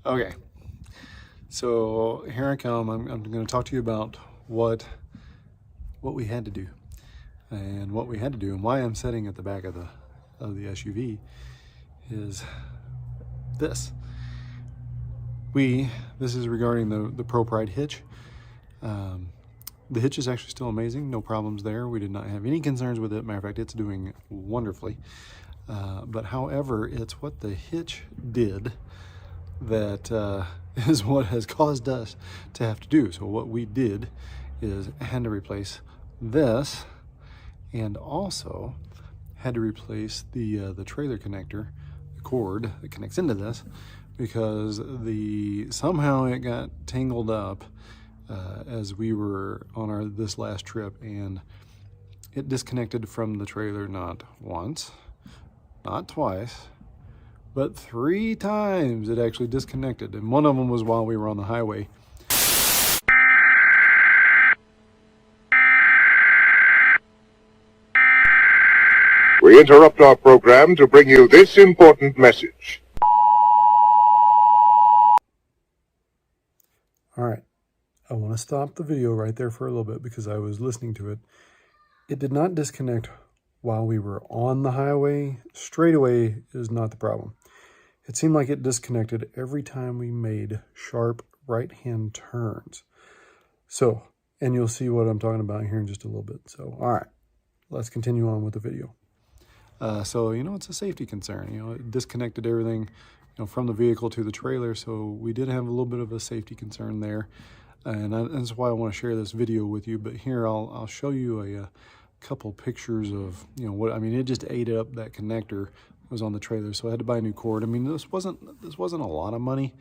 Okay, so here I come. I'm going to talk to you about what we had to do, and what we had to do, and why I'm sitting at the back of the SUV is this. This is regarding the ProPride Hitch. The hitch is actually still amazing, no problems there. We did not have any concerns with it. Matter of fact, it's doing wonderfully. But however, it's what the hitch did that is what has caused us to have to do. So what we did is had to replace this, and also had to replace the trailer connector, the cord that connects into this, because somehow it got tangled up as we were on this last trip, and it disconnected from the trailer not once, not twice, but 3 times it actually disconnected. And one of them was while we were on the highway. We interrupt our program to bring you this important message. All right, I want to stop the video right there for a little bit because I was listening to it. It did not disconnect while we were on the highway. Straight away is not the problem. It seemed like it disconnected every time we made sharp right-hand turns. So, and you'll see what I'm talking about here in just a little bit. So, all right, let's continue on with the video. So, it's a safety concern. It disconnected everything, from the vehicle to the trailer. So we did have a little bit of a safety concern there. And that's why I want to share this video with you. But here I'll show you a couple pictures of, it just ate up that connector that was on the trailer. So I had to buy a new cord. This wasn't a lot of money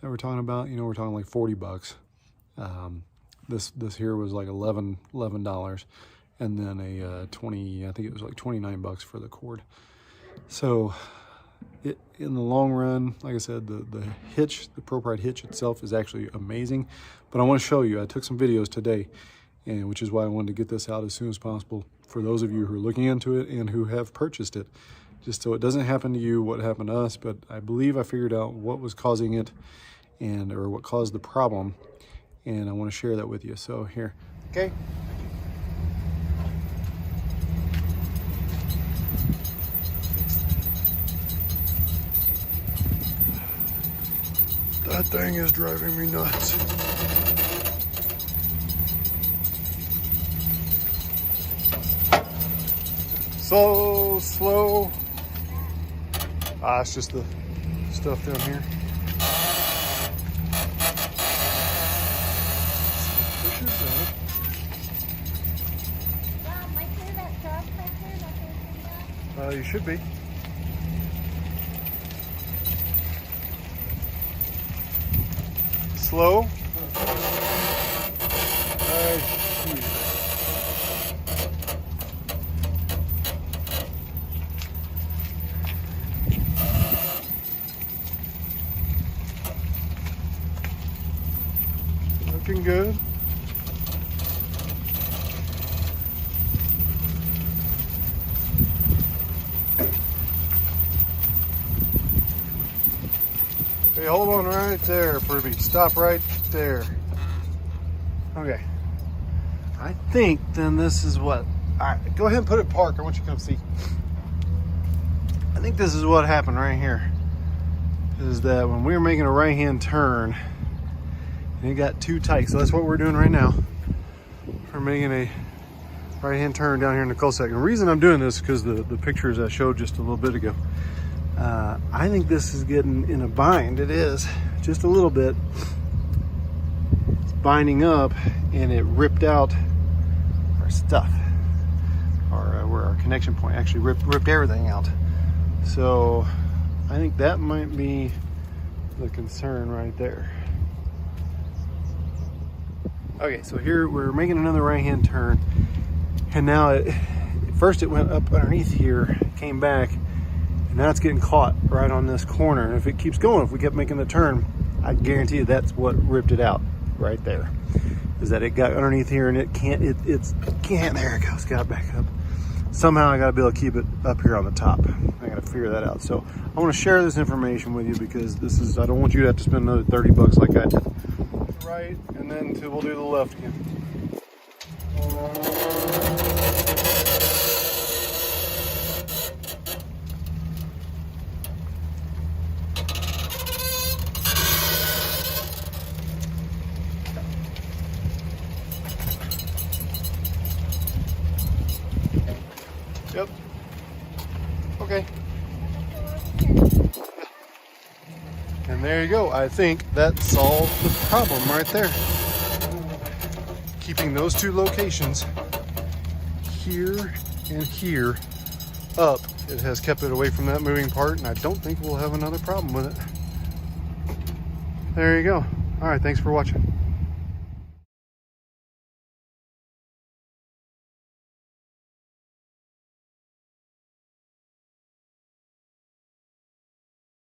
that we're talking about. We're talking like $40. This here was like $11. And then I think it was like 29 bucks for the cord. So in the long run, like I said, the hitch, the ProPride Hitch itself is actually amazing. But I want to show you, I took some videos today, and which is why I wanted to get this out as soon as possible for those of you who are looking into it and who have purchased it, just so it doesn't happen to you what happened to us. But I believe I figured out what was causing it, or what caused the problem, and I want to share that with you. So here, okay. That thing is driving me nuts. So slow. It's just the stuff down here. Pushes up. Am I clear that truck right there? You should be. Slow. Looking good. Hey, hold on right there, Furby. Stop right there. Okay. I think then this is what... Alright, go ahead and put it in park. I want you to come see. I think this is what happened right here. Is that when we were making a right-hand turn, and it got too tight. So that's what we're doing right now. We're making a right-hand turn down here in the cul-de-sac. And the reason I'm doing this is because the pictures I showed just a little bit ago. I think this is getting in a bind. It is, just a little bit. It's binding up, and it ripped out our stuff. Where our connection point actually ripped everything out. So I think that might be the concern right there. Okay, so here we're making another right-hand turn, and now first it went up underneath here, came back, and now it's getting caught right on this corner. And if it keeps going, if we kept making the turn, I guarantee you that's what ripped it out right there. Is that it got underneath here and it can't, there it goes, got back up. Somehow I gotta be able to keep it up here on the top. I gotta figure that out. So I want to share this information with you because I don't want you to have to spend another 30 bucks like I did. Right, and then we'll do the left again. Yep. Okay. And there you go. I think that solved the problem right there. Keeping those two locations here and here up, it has kept it away from that moving part, and I don't think we'll have another problem with it. There you go. All right, thanks for watching.